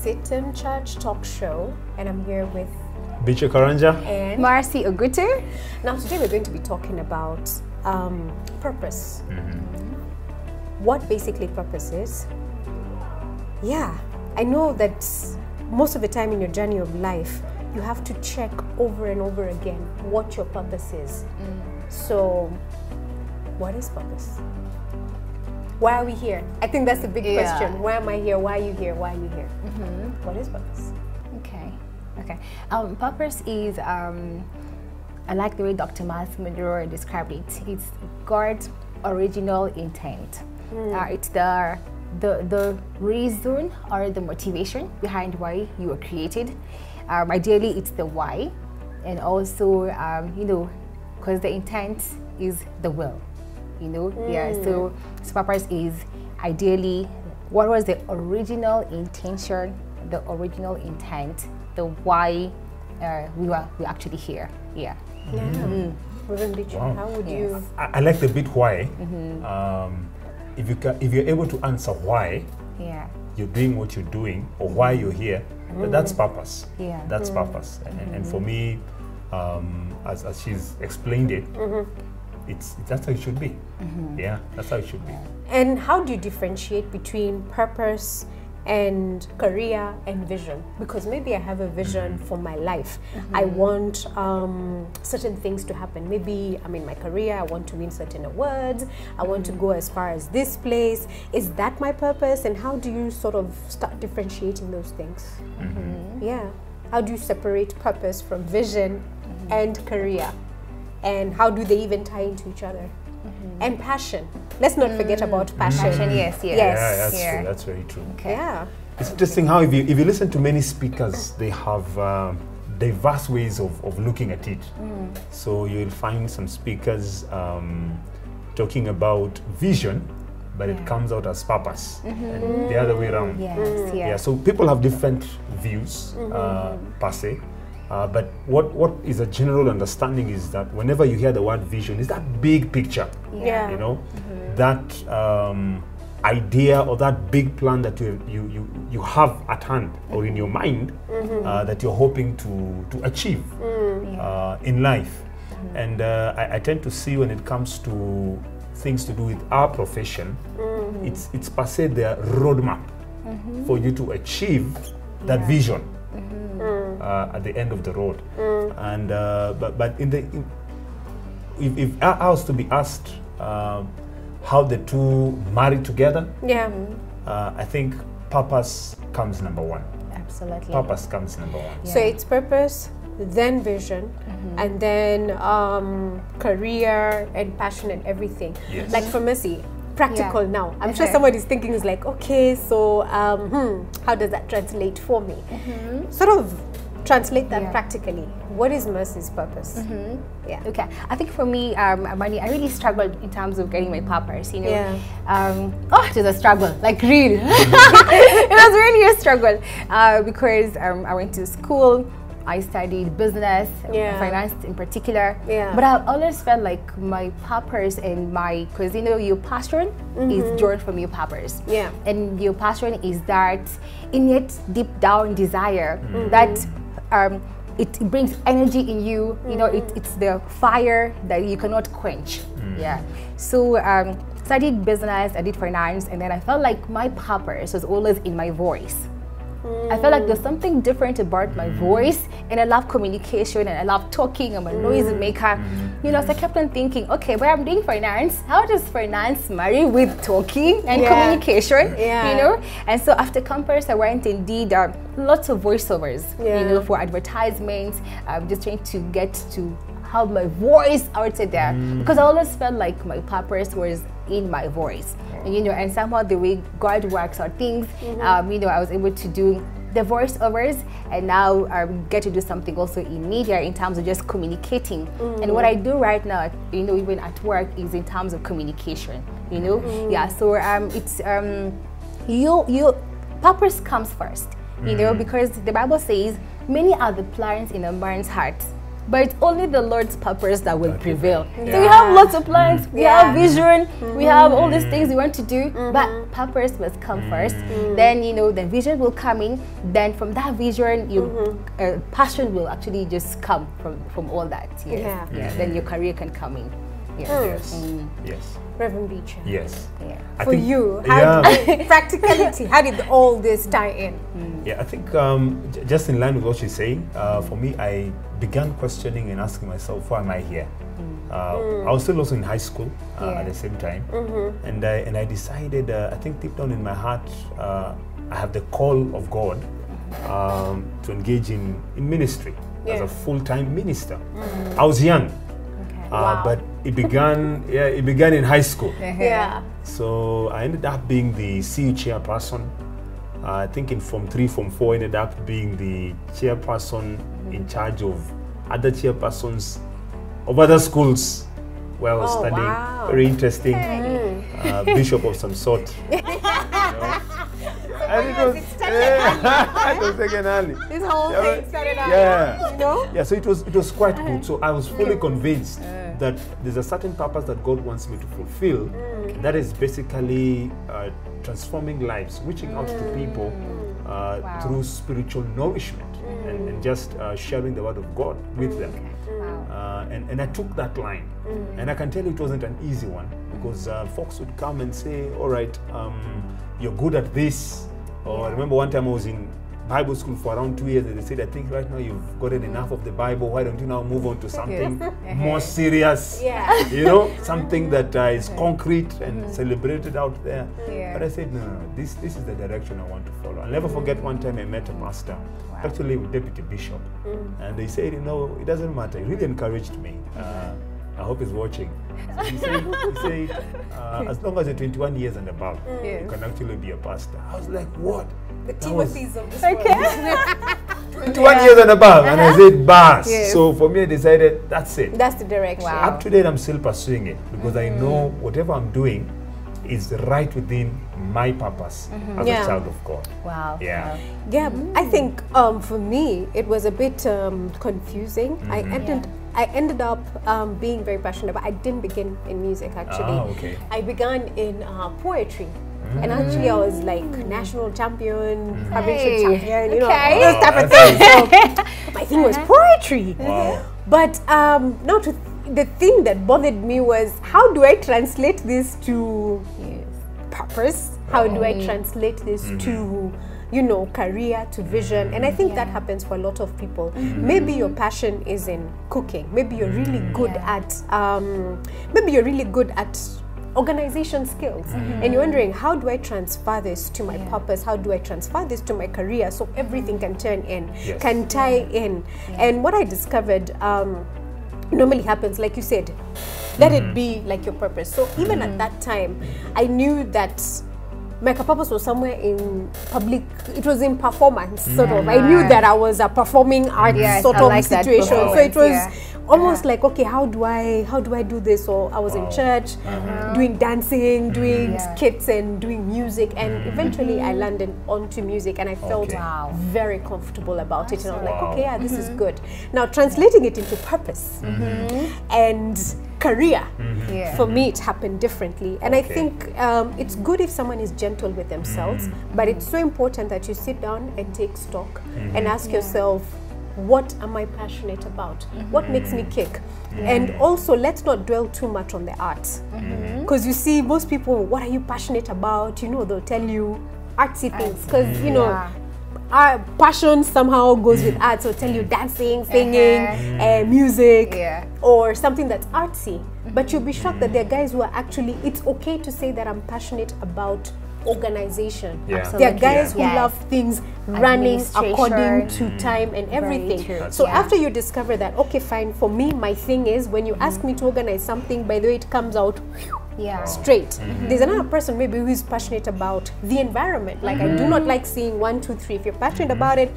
CITAM Church Talk Show, and I'm here with Becher, Karanja, and Marcy, Ogutu. Now today we're going to be talking about purpose. What basically purpose is. Yeah, I know that most of the time in your journey of life, you have to check over and over again what your purpose is. So, what is purpose? Why are we here? I think that's a big question. Why am I here? Why are you here? Why are you here? What is purpose? Okay. Purpose is, I like the way Dr. Miles Monroe described it. It's God's original intent. It's the reason or the motivation behind why you were created. Ideally, it's the why, and also, because the intent is the will. So purpose is ideally what was the original intention, the original intent, the why we actually here. Reverend Becher, how would you? I like the bit why. If you're able to answer why you're doing what you're doing or why you're here, that's purpose. That's purpose. And for me, as she's explained it, that's how it should be. Yeah, that's how it should be. And how do you differentiate between purpose and career and vision? Because maybe I have a vision for my life. I want certain things to happen. Maybe I'm in my career, I want to win certain awards, I want to go as far as this place. Is that my purpose? And how do you sort of start differentiating those things? Yeah. How do you separate purpose from vision and career? And how do they even tie into each other? And passion. Let's not forget about passion. Passion, yes. Yeah, that's true. That's very true. Okay. Yeah. It's interesting how if you listen to many speakers, they have diverse ways of looking at it. So you'll find some speakers talking about vision, but it comes out as purpose, and the other way around. So people have different views per se. But what is a general understanding is that whenever you hear the word vision, is that big picture, that idea or that big plan that you have at hand or in your mind that you're hoping to achieve in life. And I tend to see when it comes to things to do with our profession, it's per se the roadmap for you to achieve that vision. At the end of the road, and but if I was to be asked how the two marry together, I think purpose comes number one. Absolutely. Purpose comes number one. So it's purpose, then vision, and then career and passion and everything. Like for Mercy, practical now. I'm sure somebody's thinking is like, okay, so how does that translate for me? Sort of translate that practically. What is Mercy's purpose? Okay. I think for me, Amani, I really struggled in terms of getting my purpose. It was a struggle, like real. It was really a struggle because I went to school. I studied business, finance in particular, but I always felt like my purpose and because your passion is drawn from your purpose, and your passion is that innate, deep down desire that it brings energy in you. It's the fire that you cannot quench. So studied business, I did finance, and then I felt like my purpose was always in my voice. I felt like there's something different about my voice, and I love communication and I love talking. I'm a noise maker, so I kept on thinking, okay, but I'm doing finance. How does finance marry with talking and communication? And so after campus, I went and did lots of voiceovers, for advertisements, just trying to get to have my voice out there, because I always felt like my purpose was in my voice. And somehow the way God works out things, I was able to do the voiceovers, and now I get to do something also in media in terms of just communicating. And what I do right now, even at work, is in terms of communication. So it's your purpose comes first. Because the Bible says many are the plans in a man's heart, but it's only the Lord's purpose that will prevail. Yeah. So we have lots of plans, we have vision, we have all these things we want to do, but purpose must come first. Then, you know, the vision will come in. Then from that vision, you passion will actually just come from all that. Yes. Yeah. Then your career can come in. Yes. Yes. Reverend Becher. Yes. Yeah. For you, how practicality, how did all this tie in? Yeah, I think just in line with what she's saying, for me, I began questioning and asking myself, why am I here? I was still also in high school at the same time, and I decided, I think deep down in my heart, I have the call of God to engage in ministry as a full-time minister. I was young. But it began in high school. So I ended up being the CU chairperson. I think in Form 3, Form 4, ended up being the chairperson in charge of other chairpersons of other schools where I was studying. Very interesting. Bishop of some sort. And it was taken early. This whole thing started out, you know? Yeah, so it was quite good. So I was fully convinced that there's a certain purpose that God wants me to fulfill. That is basically transforming lives, reaching out to people through spiritual nourishment and just sharing the word of God with them. And I took that line. And I can tell you it wasn't an easy one, because folks would come and say, all right, you're good at this. Or I remember one time I was in Bible school for around 2 years, and they said, I think right now you've gotten enough of the Bible. Why don't you now move on to something more serious? You know, something that is concrete and celebrated out there. But I said, no, this is the direction I want to follow. I'll never forget one time I met a pastor, actually with Deputy Bishop, and they said, you know, it doesn't matter. He really encouraged me. I hope he's watching. So he said as long as you're 21 years and above, you can actually be a pastor. I was like, what? The Timothy's of this world. 21 years and above. And I said, bas. So for me, I decided, that's it. That's the direction. Up to date, I'm still pursuing it, because I know whatever I'm doing is right within my purpose as a child of God. Yeah, I think for me, it was a bit confusing. I ended up being very passionate, but I didn't begin in music actually. I began in poetry. And actually I was like national champion, provincial champion, you know, all those type of things. So my thing was poetry. But the thing that bothered me was, how do I translate this to purpose? How do I translate this to, you know, career, to vision? And I think that happens for a lot of people. Maybe your passion is in cooking. Maybe you're really good at organization skills, and you're wondering, how do I transfer this to my purpose? How do I transfer this to my career so everything can turn in, can tie in? And what I discovered normally happens, like you said, let it be like your purpose. So even at that time, I knew that my purpose was somewhere in public. It was in performance, sort of. I knew that I was a performing arts sort of situation. So it was almost like, okay, how do I do this? So I was in church, doing dancing, doing skits and doing music, and eventually I landed onto music, and I felt very comfortable about it. And I was like, okay, yeah, this is good. Now translating it into purpose and career, for me it happened differently. And I think it's good if someone is gentle with themselves, but it's so important that you sit down and take stock and ask yourself, what am I passionate about? What makes me kick? And also, let's not dwell too much on the art, because you see, most people, what are you passionate about? You know, they'll tell you artsy things, because you know, our passion somehow goes with art. So tell you dancing, singing, music, or something that's artsy. But you'll be shocked that there are guys who are actually, it's okay to say that I'm passionate about organization. There are guys who love things running according to time and everything. So after you discover that, okay, fine, for me, my thing is, when you ask me to organize something, by the way, it comes out straight. There's another person maybe who is passionate about the environment. Like, I do not like seeing 1, 2, 3. If you're passionate about it,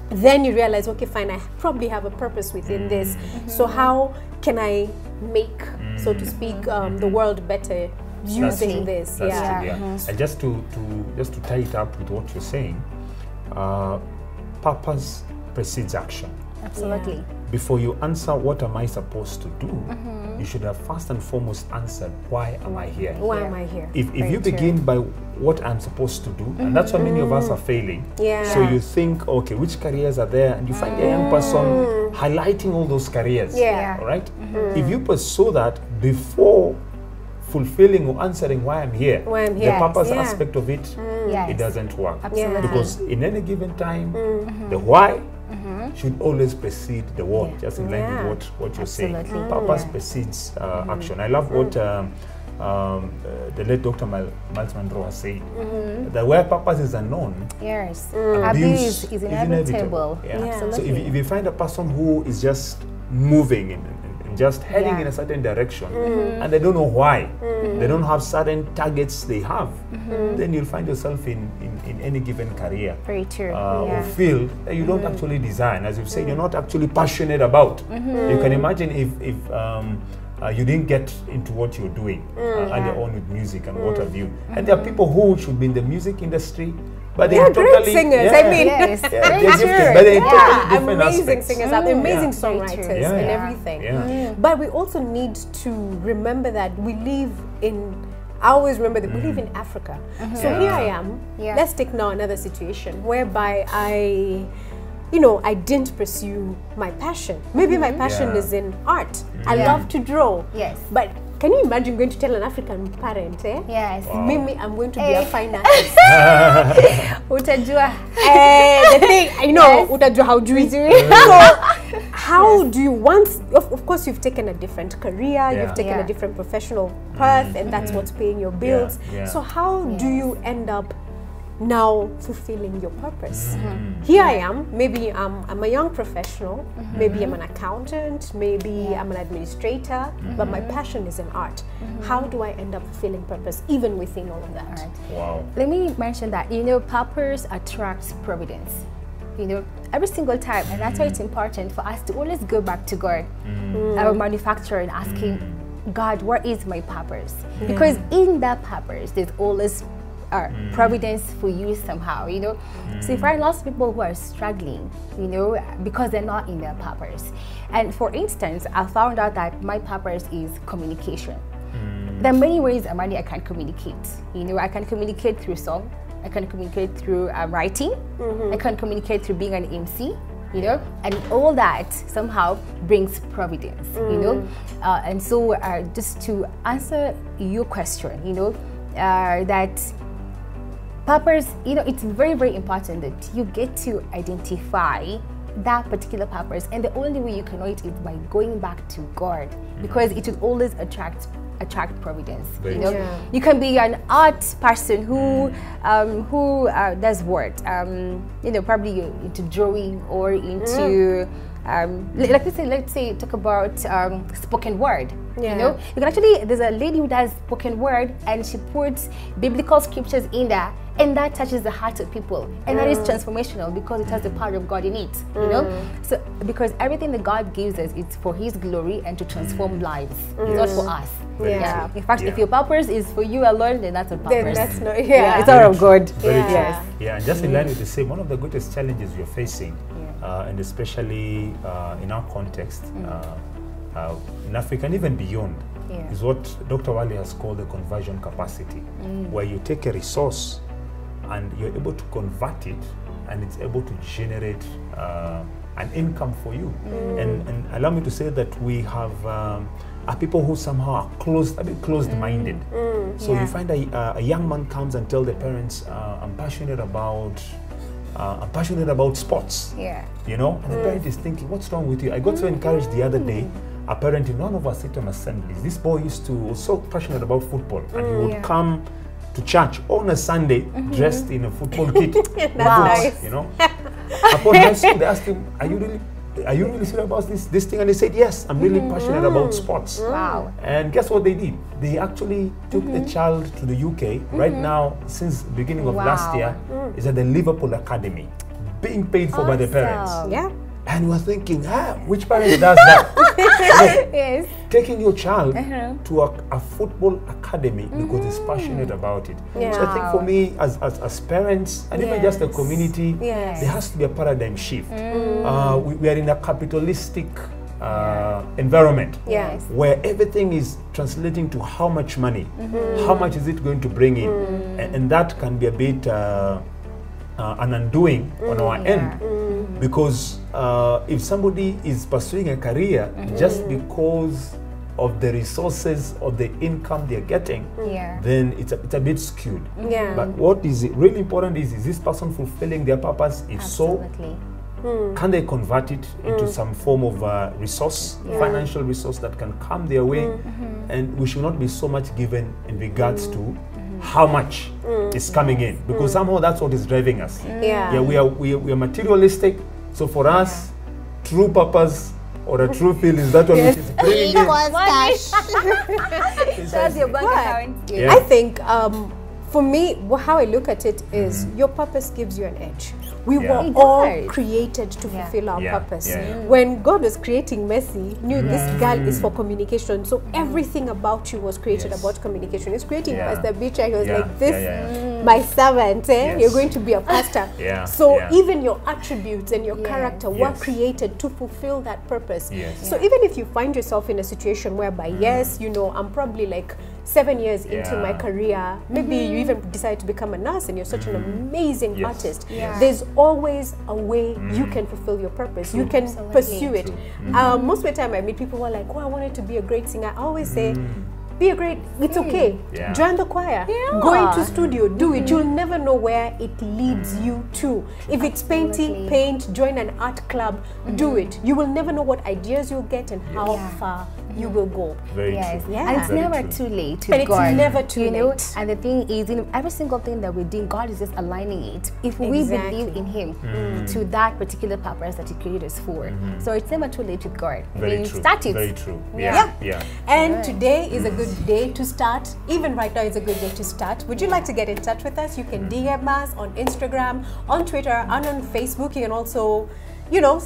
then you realize, okay, fine, I probably have a purpose within this. So how can I make, so to speak, the world better using this? And just to tie it up with what you're saying, purpose precedes action. Absolutely. Before you answer, what am I supposed to do? You should have first and foremost answered, why am I here? Why am I here? If you begin by what I'm supposed to do, and that's why many of us are failing. So you think, okay, which careers are there? And you find a young person highlighting all those careers. All right? If you pursue that before fulfilling or answering why I'm here, the purpose aspect of it, it doesn't work. Absolutely. Because in any given time, the why should always precede the what, just in line with what you're saying. Purpose precedes action. I love what the late Dr. Miles Monroe has said, that where purpose is unknown, abuse is inevitable. Absolutely. So if you find a person who is just moving and just heading in a certain direction, and they don't know why, they don't have certain targets they have, then you'll find yourself in any given career or field that you don't actually design. As you've said, you're not actually passionate about. You can imagine if you didn't get into what you're doing earlier on with music and what have you. And there are people who should be in the music industry, but they're great totally singers. I mean, they're gifted, but they're totally different amazing aspects. singers, amazing songwriters, and everything. But we also need to remember that we live in. I always remember that we live in Africa. So here I am. Let's take now another situation whereby I didn't pursue my passion. Maybe my passion is in art. I love to draw. But can you imagine going to tell an African parent, Mimi, I'm going to be a fine artist. Utajua. The thing, utajua how do it. So how do you, once, of course you've taken a different career, you've taken a different professional path, and that's what's paying your bills. So how do you end up now fulfilling your purpose? Here I am, maybe I'm a young professional, maybe I'm an accountant, maybe I'm an administrator, but my passion is in art. How do I end up fulfilling purpose even within all of that? Wow. Let me mention that, purpose attracts providence. Every single time, and that's why it's important for us to always go back to God, our manufacturer, and ask him, God, what is my purpose? Because in that purpose, there's always providence for you somehow, So you find lots of people who are struggling, because they're not in their purpose. And for instance, I found out that my purpose is communication. There are many ways, Amani, I can communicate. I can communicate through song, I can communicate through writing, I can communicate through being an MC, and all that somehow brings providence, and so just to answer your question, that purpose, it's very, very important that you get to identify that particular purpose, and the only way you can know it is by going back to God, because it will always attract providence. You can be an art person who does what, probably into drawing or into let's say talk about spoken word. You can actually, there's a lady who does spoken word, and she puts biblical scriptures in there, and that touches the heart of people, and that is transformational because it has the power of God in it. So because everything that God gives us, it's for His glory and to transform lives. It's not for us. In fact, if your purpose is for you alone, then that's a purpose. Then that's not, it's all of God. And just in line with the same, one of the greatest challenges we're facing, and especially in our context, in Africa and even beyond, is what Dr. Wali has called the conversion capacity, where you take a resource and you're able to convert it, and it's able to generate an income for you. And allow me to say that we have are people who somehow are a bit closed-minded. So you find a young man comes and tells the parents, I'm passionate about sports. And the parent is thinking, what's wrong with you? I got so encouraged the other day. A parent in one of our CITAM assemblies, this boy was so passionate about football, and he would come to church on a Sunday dressed in a football kit. Nice. Upon high school, they asked him, are you really serious about this thing? And he said, yes, I'm really passionate about sports. Wow. And guess what they did? They actually took the child to the UK. Right now, since the beginning of last year, is at the Liverpool Academy, being paid for by the parents. And we're thinking, which parent does that? taking your child to a football academy because he's passionate about it. Yeah. So I think for me, as parents, and even just the community, there has to be a paradigm shift. We are in a capitalistic environment where everything is translating to how much money, how much is it going to bring in, and that can be a bit an undoing on our end, because if somebody is pursuing a career just because of the resources or the income they're getting, then it's a bit skewed. But what is really important is this person fulfilling their purpose? If so, can they convert it into some form of resource, financial resource that can come their way? And we should not be so much given in regards to how much is coming in, because somehow that's what is driving us. We are materialistic. So for us, true purpose or a true feel is that one which is bringing in. That's your bank account. I think for me, how I look at it is your purpose gives you an edge. We were all created to fulfill our purpose. When God was creating Messi, knew this girl is for communication. So everything about you was created about communication. He's creating Pastor Becher. He was like, this, my servant, you're going to be a pastor. So even your attributes and your character were created to fulfill that purpose. So even if you find yourself in a situation whereby, yes, you know, I'm probably like 7 years into my career, maybe you even decide to become a nurse and you're such an amazing artist, there's always a way you can fulfill your purpose. You can pursue it. Most of the time I meet people who are like, oh, I wanted to be a great singer. I always say, be a great, it's okay. Join the choir. Go into studio, do it. You'll never know where it leads you to. If it's painting, paint, join an art club, do it. You will never know what ideas you'll get and how far you will go. Very true. And it's never too late to and God. It's never too late. And the thing is, in every single thing that we're doing, God is just aligning it. If we believe in Him to that particular purpose that He created us for. So it's never too late with God. Very true. Start it. Very true. And today is a good day to start. Even right now is a good day to start. Would you like to get in touch with us? You can DM us on Instagram, on Twitter, and on Facebook. You can also, you know,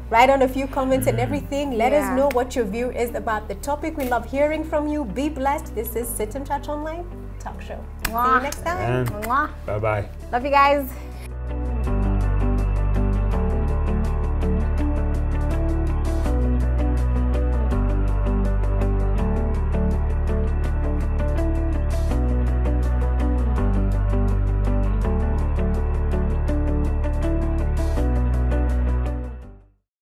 write on a few comments and everything. Let us know what your view is about the topic. We love hearing from you. Be blessed. This is CITAM Church Online Talk Show. See you next time. Bye-bye. Love you guys.